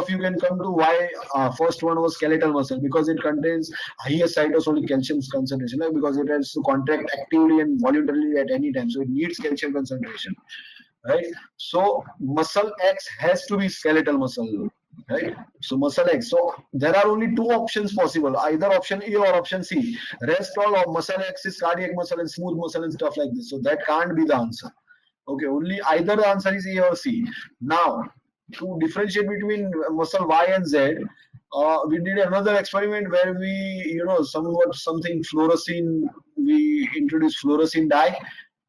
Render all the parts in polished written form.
of you can come to why first one was skeletal muscle, because it contains highest cytosolic calcium concentration, like because it has to contract actively and voluntarily at any time, so it needs calcium concentration, right? So muscle X has to be skeletal muscle, right? So muscle X. So there are only two options possible, either option A or option C. Rest all of muscle X is cardiac muscle and smooth muscle and stuff like this. So that can't be the answer. Okay, only either the answer is A or C. Now, to differentiate between muscle Y and Z, we did another experiment where we, something fluorescein, we introduced fluorescein dye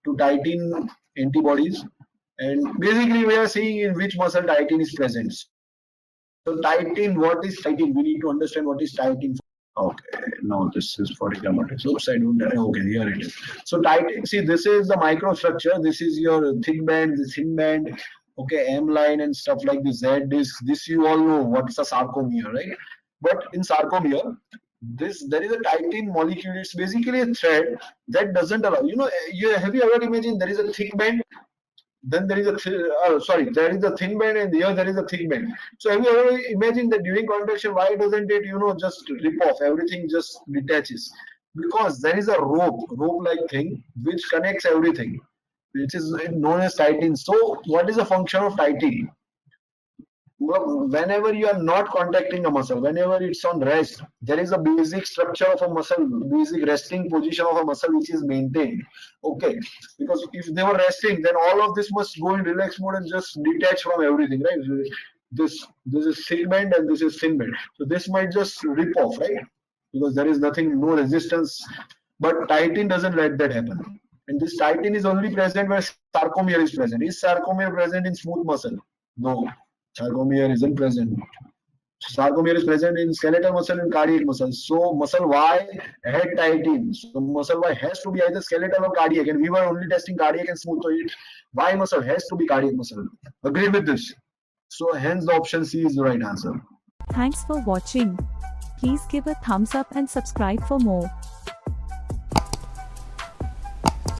to tighten antibodies. And basically, we are seeing in which muscle titin is present. So titin, what is titin? We need to understand what is titin. Okay, no, this is for kilometers. Oops, I don't. Okay, here it is. So titin. See, this is the microstructure. This is your thick band, this thin band. Okay, M line and stuff like this. Z disc. This you all know what's a sarcomere, right? But in sarcomere, there is a titin molecule. It's basically a thread that doesn't allow. Have you ever imagined there is a thick band? Then there is there is a thin band, and here there is a thick band. So have you ever imagined that during contraction, why doesn't it, just rip off? Everything just detaches. Because there is a rope-like thing, which connects everything, which is known as titin. So what is the function of titin? Whenever you are not contracting a muscle, whenever it's on rest, there is a basic structure of a muscle, basic resting position of a muscle which is maintained. Okay, because if they were resting, then all of this must go in relaxed mode and just detach from everything, right? This is thick band and this is thin band. So this might just rip off, right? Because there is nothing, no resistance. But titin doesn't let that happen. And this titin is only present where sarcomere is present. Is sarcomere present in smooth muscle? No. Sarcomere isn't present. Sarcomere is present in skeletal muscle and cardiac muscle. So muscle Y had titin. So muscle Y has to be either skeletal or cardiac. And we were only testing cardiac and smooth. So Y muscle has to be cardiac muscle. Agree with this? So hence the option C is the right answer. Thanks for watching. Please give a thumbs up and subscribe for more.